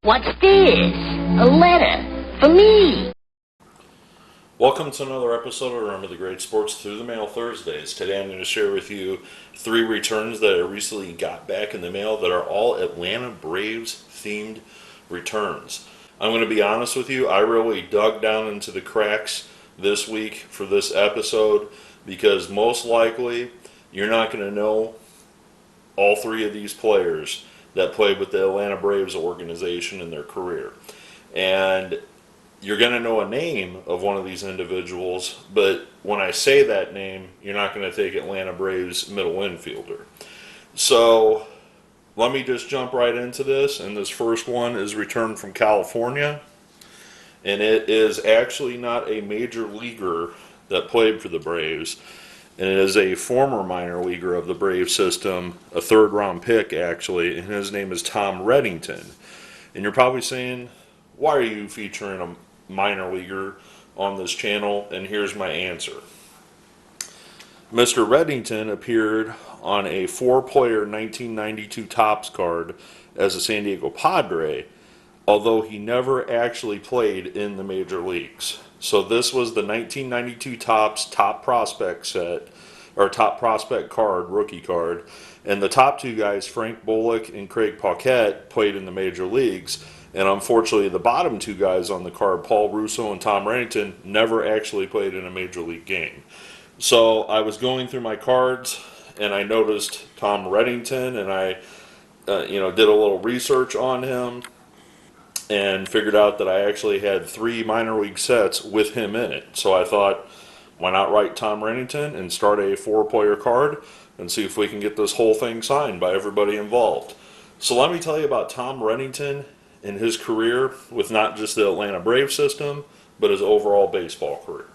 What's this? A letter for me. Welcome to another episode of Remember the Great Sports Through the Mail Thursdays. Today I'm going to share with you 3 returns that I recently got back in the mail that are all Atlanta Braves themed returns. I'm going to be honest with you, I really dug down into the cracks this week for this episode because most likely you're not going to know all 3 of these players that played with the Atlanta Braves organization in their career. And you're going to know a name of one of these individuals, but when I say that name, you're not going to think Atlanta Braves middle infielder. So let me just jump right into this, and this first one is returned from California, and it is actually not a major leaguer that played for the Braves, and it is a former minor leaguer of the Braves system, a 3rd-round pick actually, and his name is Tom Redington. And you're probably saying, why are you featuring a minor leaguer on this channel? And here's my answer. Mr. Redington appeared on a 4-player 1992 Topps card as a San Diego Padre, although he never actually played in the major leagues. So this was the 1992 Topps top prospect set, or top prospect card, rookie card, and the top 2 guys, Frank Bullock and Craig Paquette, played in the major leagues. And unfortunately, the bottom 2 guys on the card, Paul Russo and Tom Redington, never actually played in a major league game. So I was going through my cards, and I noticed Tom Redington, and I, did a little research on him, and figured out that I actually had 3 minor league sets with him in it. So I thought, why not write Tom Redington and start a 4-player card and see if we can get this whole thing signed by everybody involved. So let me tell you about Tom Redington in his career with not just the Atlanta Braves system, but his overall baseball career.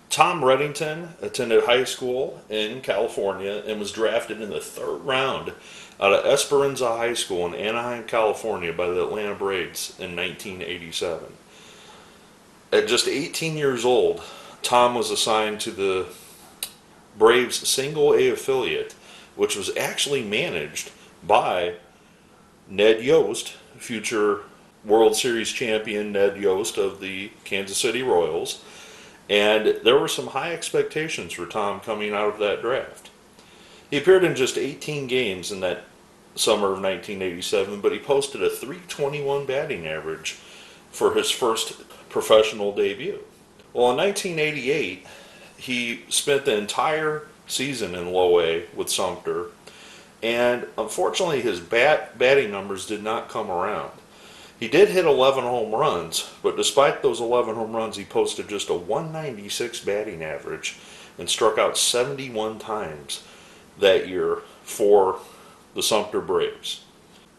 Tom Redington attended high school in California and was drafted in the 3rd round out of Esperanza High School in Anaheim, California by the Atlanta Braves in 1987. At just 18 years old, Tom was assigned to the Braves Single A affiliate, which was actually managed by Ned Yost, future World Series champion Ned Yost of the Kansas City Royals, and there were some high expectations for Tom coming out of that draft. He appeared in just 18 games in that summer of 1987, but he posted a .321 batting average for his first professional debut. Well, in 1988, he spent the entire season in low A with Sumter, and unfortunately his batting numbers did not come around. He did hit 11 home runs, but despite those 11 home runs, he posted just a .196 batting average and struck out 71 times that year for the Sumter Braves.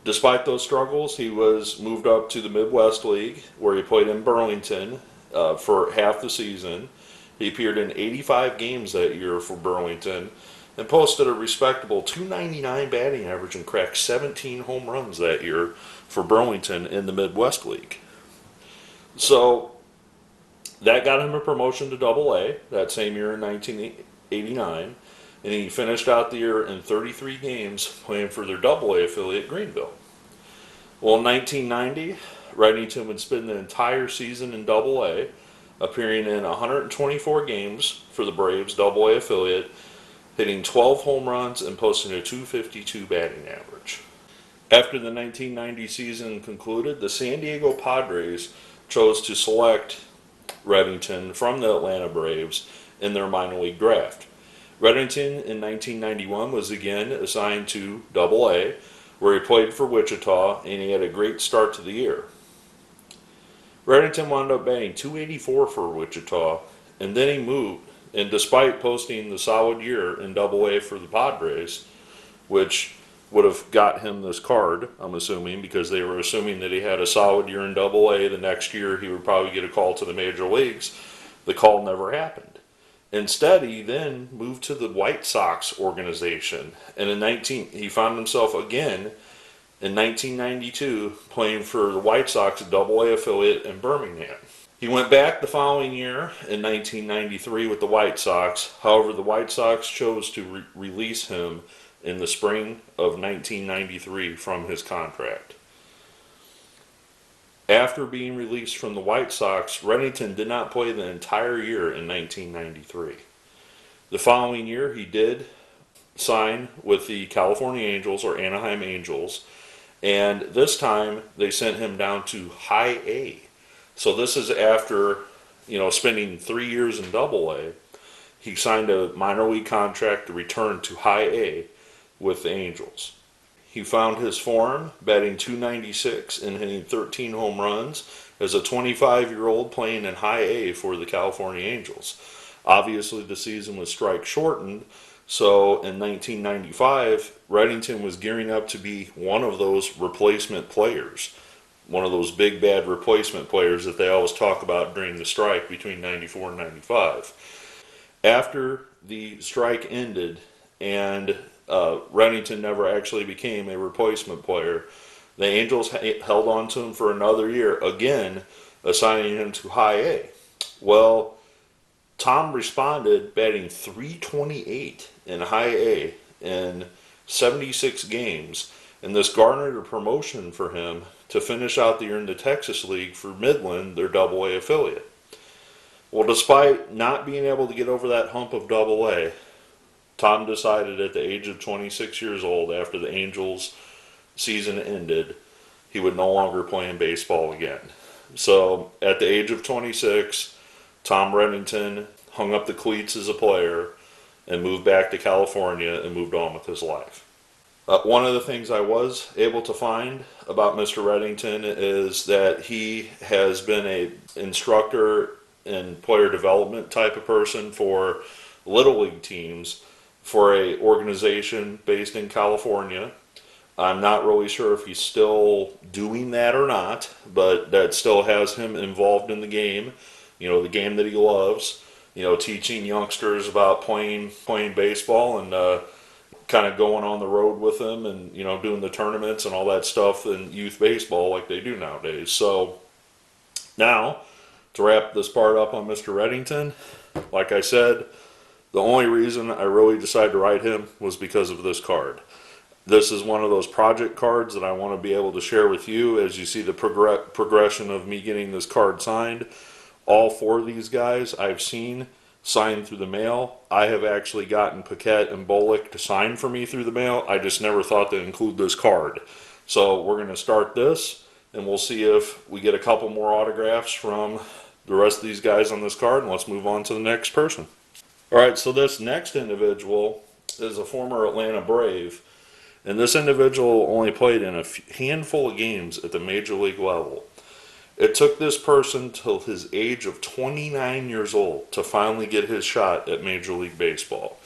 Despite those struggles, he was moved up to the Midwest League, where he played in Burlington for half the season. He appeared in 85 games that year for Burlington and posted a respectable .299 batting average and cracked 17 home runs that year for Burlington in the Midwest League. So that got him a promotion to Double-A that same year in 1989, and he finished out the year in 33 games playing for their Double-A affiliate, Greenville. Well, in 1990, Redington would spend the entire season in Double-A, appearing in 124 games for the Braves Double-A affiliate, hitting 12 home runs and posting a .252 batting average. After the 1990 season concluded, the San Diego Padres chose to select Redington from the Atlanta Braves in their minor league draft. Redington in 1991 was again assigned to Double-A, where he played for Wichita, and he had a great start to the year. Redington wound up batting .284 for Wichita, and then he moved, and despite posting the solid year in Double-A for the Padres, which would have got him this card, I'm assuming, because they were assuming that he had a solid year in Double-A, the next year he would probably get a call to the major leagues. The call never happened. Instead, he then moved to the White Sox organization, and he found himself again in 1992 playing for the White Sox Double-A affiliate in Birmingham. He went back the following year in 1993 with the White Sox. However, the White Sox chose to release him in the spring of 1993 from his contract. After being released from the White Sox, Redington did not play the entire year in 1993. The following year, he did sign with the California Angels, or Anaheim Angels, and this time they sent him down to High A. So this is after, spending 3 years in Double A. He signed a minor league contract to return to High A with the Angels. He found his form, batting .296 and hitting 13 home runs as a 25-year-old playing in High A for the California Angels. Obviously, the season was strike shortened, so in 1995, Redington was gearing up to be one of those replacement players, one of those big bad replacement players that they always talk about during the strike between 94 and 95. After the strike ended and Redington never actually became a replacement player, the Angels held on to him for another year, again assigning him to High A. Well, Tom responded, batting .328 in High A in 76 games, and this garnered a promotion for him to finish out the year in the Texas League for Midland, their Double A affiliate. Well, despite not being able to get over that hump of Double A, Tom decided at the age of 26 years old, after the Angels season ended, he would no longer play in baseball again. So at the age of 26, Tom Redington hung up the cleats as a player and moved back to California and moved on with his life. One of the things I was able to find about Mr. Redington is that he has been an instructor and player development type of person for Little League teams for a organization based in California. I'm not really sure if he's still doing that or not, but that still has him involved in the game, the game that he loves, teaching youngsters about playing baseball and kind of going on the road with them and, doing the tournaments and all that stuff in youth baseball like they do nowadays. So now, to wrap this part up on Mr. Redington, like I said, the only reason I really decided to write him was because of this card. This is one of those project cards that I want to be able to share with you as you see the progression of me getting this card signed. All four of these guys I've seen signed through the mail. I have actually gotten Paquette and Bullock to sign for me through the mail. I just never thought to include this card. So we're going to start this, and we'll see if we get a couple more autographs from the rest of these guys on this card, and let's move on to the next person. Alright, so this next individual is a former Atlanta Brave, and this individual only played in a handful of games at the major league level. It took this person till his age of 29 years old to finally get his shot at Major League Baseball.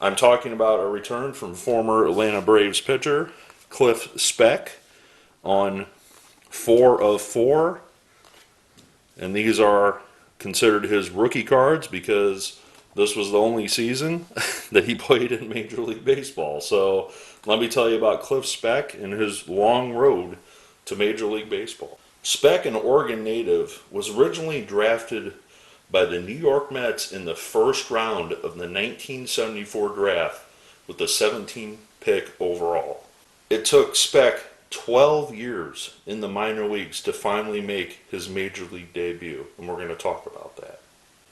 I'm talking about a return from former Atlanta Braves pitcher Cliff Speck on 4 of 4. And these are considered his rookie cards because this was the only season that he played in Major League Baseball. So let me tell you about Cliff Speck and his long road to Major League Baseball. Speck, an Oregon native, was originally drafted by the New York Mets in the first round of the 1974 draft with the 17th pick overall. It took Speck 12 years in the minor leagues to finally make his major league debut, and we're going to talk about that.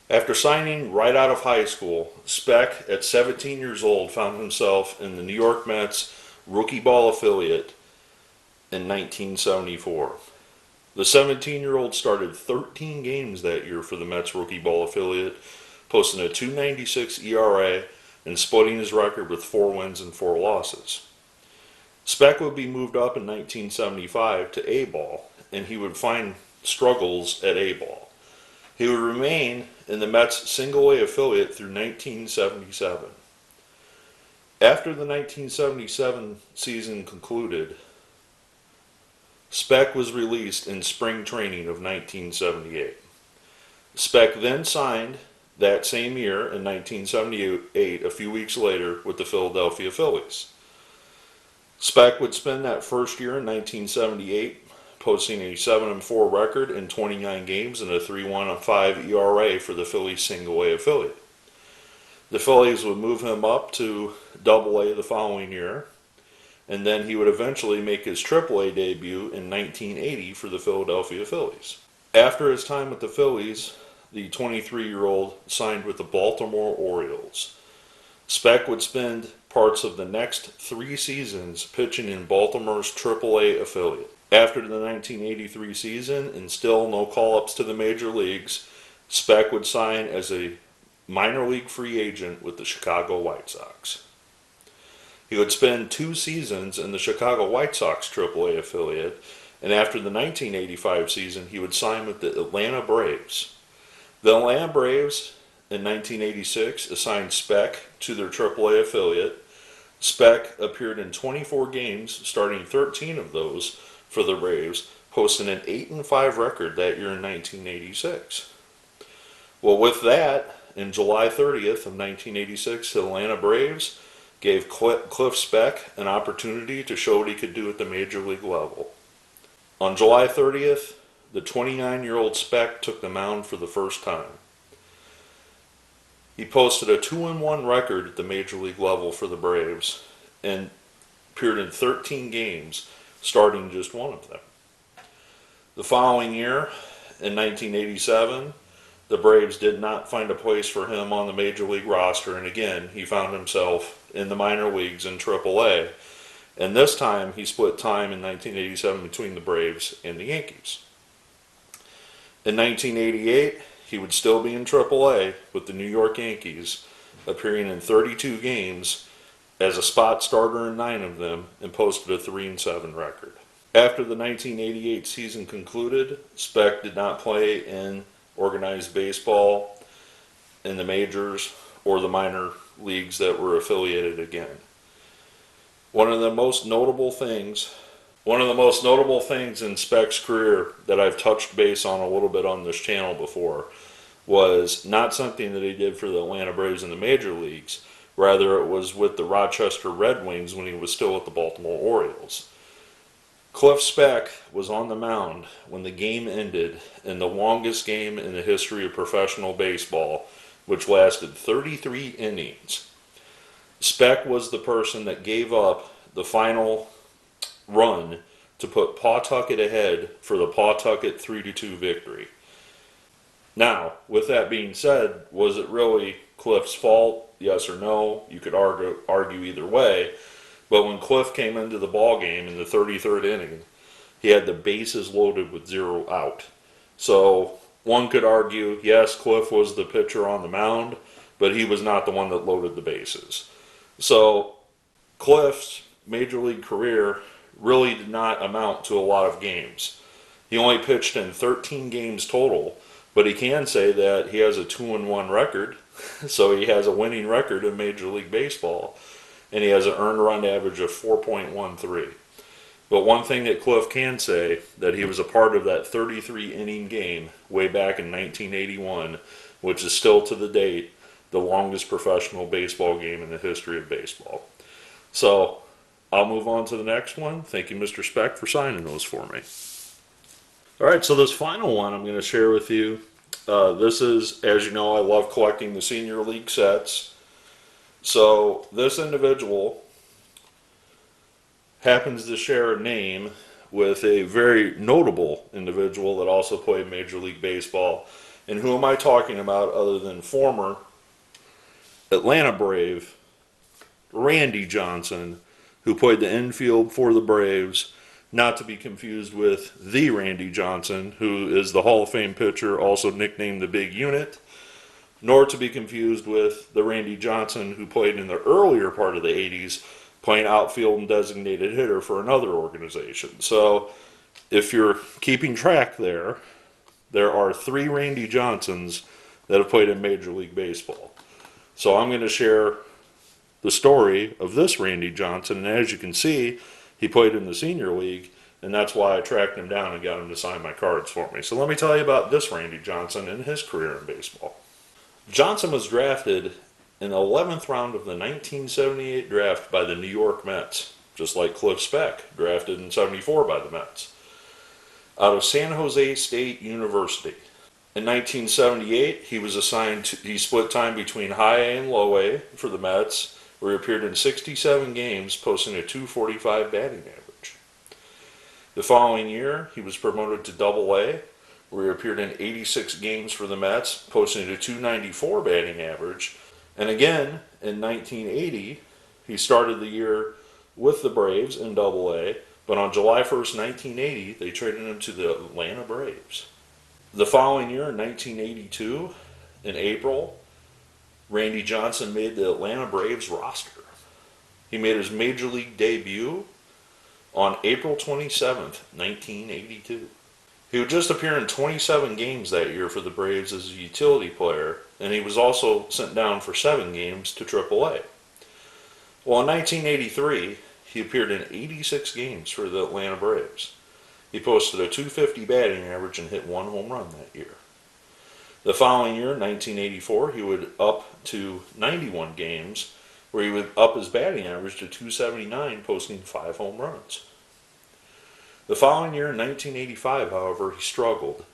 After signing right out of high school, Speck, at 17 years old, found himself in the New York Mets rookie ball affiliate in 1974. The 17-year-old started 13 games that year for the Mets rookie ball affiliate, posting a .296 ERA and splitting his record with 4 wins and 4 losses. Speck would be moved up in 1975 to A-ball, and he would find struggles at A-ball. He would remain in the Mets single-A affiliate through 1977. After the 1977 season concluded, Speck was released in spring training of 1978. Speck then signed that same year in 1978, a few weeks later, with the Philadelphia Phillies. Speck would spend that first year in 1978 posting a 7-4 record in 29 games and a 3.15 ERA for the Phillies single-A affiliate. The Phillies would move him up to Double-A the following year, and then he would eventually make his AAA debut in 1980 for the Philadelphia Phillies. After his time with the Phillies, the 23-year-old signed with the Baltimore Orioles. Speck would spend parts of the next 3 seasons pitching in Baltimore's AAA affiliate. After the 1983 season, and still no call-ups to the major leagues, Speck would sign as a minor league free agent with the Chicago White Sox. He would spend 2 seasons in the Chicago White Sox AAA affiliate, and after the 1985 season, he would sign with the Atlanta Braves. The Atlanta Braves in 1986 assigned Speck to their AAA affiliate. Speck appeared in 24 games, starting 13 of those for the Braves, posting an 8-5 record that year in 1986. Well, with that, in July 30th of 1986, the Atlanta Braves gave Cliff Speck an opportunity to show what he could do at the major league level. On July 30th, the 29-year-old Speck took the mound for the first time. He posted a 2-1 record at the major league level for the Braves and appeared in 13 games, starting just one of them. The following year, in 1987, the Braves did not find a place for him on the major league roster, and again, he found himself in the minor leagues in AAA. And this time, he split time in 1987 between the Braves and the Yankees. In 1988, he would still be in AAA with the New York Yankees, appearing in 32 games as a spot starter in 9 of them, and posted a 3-7 record. After the 1988 season concluded, Speck did not play in organized baseball in the majors or the minor leagues that were affiliated again. One of the most notable things in Speck's career that I've touched base on a little bit on this channel before was not something that he did for the Atlanta Braves in the major leagues. Rather, it was with the Rochester Red Wings when he was still at the Baltimore Orioles. Cliff Speck was on the mound when the game ended in the longest game in the history of professional baseball, which lasted 33 innings. Speck was the person that gave up the final run to put Pawtucket ahead for the Pawtucket 3-2 victory. Now, with that being said, was it really Cliff's fault? Yes or no? You could argue either way. But when Cliff came into the ball game in the 33rd inning, he had the bases loaded with 0 out. So one could argue, yes, Cliff was the pitcher on the mound, but he was not the one that loaded the bases. So Cliff's major league career really did not amount to a lot of games. He only pitched in 13 games total, but he can say that he has a 2-1 record, so he has a winning record in Major League Baseball, and he has an earned run average of 4.13. But one thing that Cliff can say, that he was a part of that 33-inning game way back in 1981, which is still to the date the longest professional baseball game in the history of baseball. So I'll move on to the next one. Thank you, Mr. Speck, for signing those for me. All right, so this final one I'm going to share with you. This is, as you know, I love collecting the Senior League sets. So this individual happens to share a name with a very notable individual that also played Major League Baseball. And who am I talking about other than former Atlanta Brave Randy Johnson, who played the infield for the Braves, not to be confused with the Randy Johnson, who is the Hall of Fame pitcher, also nicknamed the Big Unit, nor to be confused with the Randy Johnson who played in the earlier part of the 80s, playing outfield and designated hitter for another organization. So if you're keeping track there are 3 Randy Johnsons that have played in Major League Baseball. So I'm going to share the story of this Randy Johnson, and as you can see, he played in the Senior League, and that's why I tracked him down and got him to sign my cards for me. So let me tell you about this Randy Johnson and his career in baseball. Johnson was drafted in the 11th round of the 1978 draft by the New York Mets, just like Cliff Speck, drafted in 74 by the Mets, out of San Jose State University. In 1978, he split time between high A and low A for the Mets, where he appeared in 67 games, posting a .245 batting average. The following year, he was promoted to Double-A, where he appeared in 86 games for the Mets, posting a .294 batting average. And again, in 1980, he started the year with the Braves in Double-A, but on July 1st, 1980, they traded him to the Atlanta Braves. The following year, in 1982, in April, Randy Johnson made the Atlanta Braves roster. He made his Major League debut on April 27th, 1982. He would just appear in 27 games that year for the Braves as a utility player, and he was also sent down for 7 games to Triple-A. Well, in 1983, he appeared in 86 games for the Atlanta Braves. He posted a .250 batting average and hit 1 home run that year. The following year, 1984, he would up to 91 games, where he would up his batting average to .279, posting 5 home runs. The following year, in 1985, however, he struggled,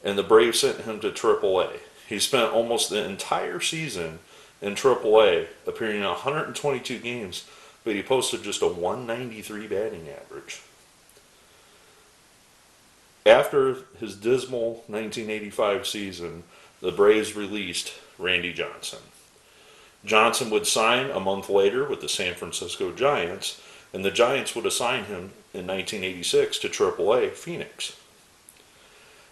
and the Braves sent him to Triple-A. He spent almost the entire season in Triple-A, appearing in 122 games, but he posted just a .193 batting average. After his dismal 1985 season, the Braves released Randy Johnson. Johnson would sign a month later with the San Francisco Giants, and the Giants would assign him in 1986 to Triple-A Phoenix.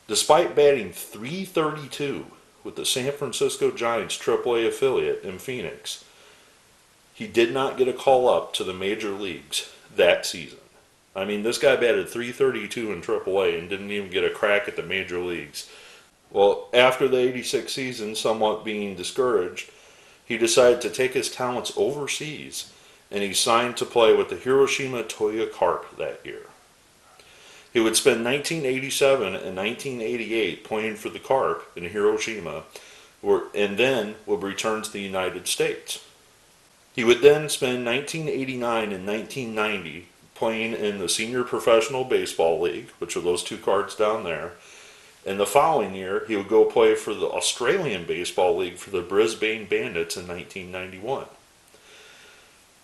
Despite batting .332 with the San Francisco Giants Triple-A affiliate in Phoenix, he did not get a call up to the major leagues that season. I mean, this guy batted .332 in Triple-A and didn't even get a crack at the major leagues. Well, after the 86 season, somewhat being discouraged, he decided to take his talents overseas, and he signed to play with the Hiroshima Toyo Carp that year. He would spend 1987 and 1988 playing for the Carp in Hiroshima, and then would return to the United States. He would then spend 1989 and 1990 playing in the Senior Professional Baseball League, which are those 2 cards down there. And the following year, he would go play for the Australian Baseball League for the Brisbane Bandits in 1991.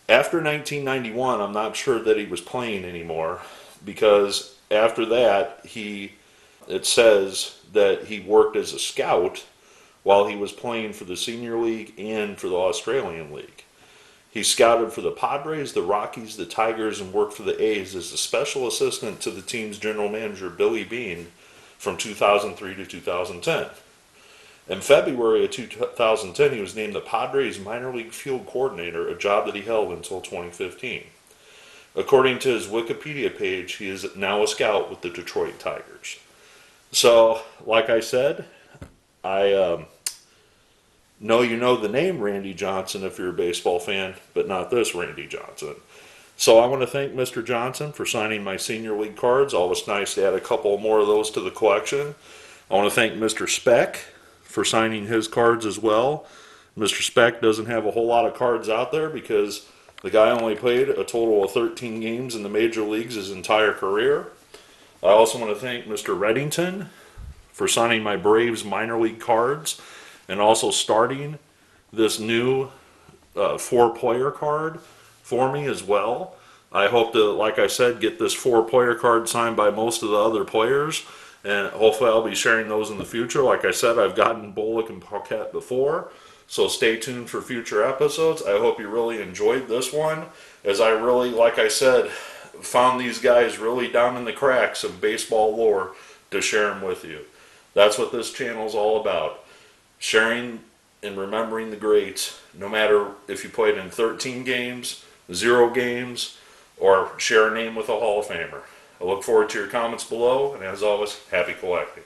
After 1991, I'm not sure that he was playing anymore, because after that, it says that he worked as a scout while he was playing for the Senior League and for the Australian League. He scouted for the Padres, the Rockies, the Tigers, and worked for the A's as a special assistant to the team's general manager, Billy Beane, from 2003 to 2010. In February of 2010, he was named the Padres minor league field coordinator, a job that he held until 2015. According to his Wikipedia page, he is now a scout with the Detroit Tigers. So, like I said, I know you know the name Randy Johnson if you're a baseball fan, but not this Randy Johnson. So I want to thank Mr. Johnson for signing my Senior League cards. Always nice to add a couple more of those to the collection. I want to thank Mr. Speck for signing his cards as well. Mr. Speck doesn't have a whole lot of cards out there because the guy only played a total of 13 games in the major leagues his entire career. I also want to thank Mr. Redington for signing my Braves minor league cards and also starting this new 4-player card for me as well. I hope to, like I said, get this 4-player card signed by most of the other players, and hopefully I'll be sharing those in the future. Like I said, I've gotten Bullock and Paquette before, so stay tuned for future episodes. I hope you really enjoyed this one, as I really, like I said, found these guys really down in the cracks of baseball lore to share them with you. That's what this channel is all about. Sharing and remembering the greats, no matter if you played in 13 games, 0 games, or share a name with a Hall of Famer. I look forward to your comments below, and as always, happy collecting.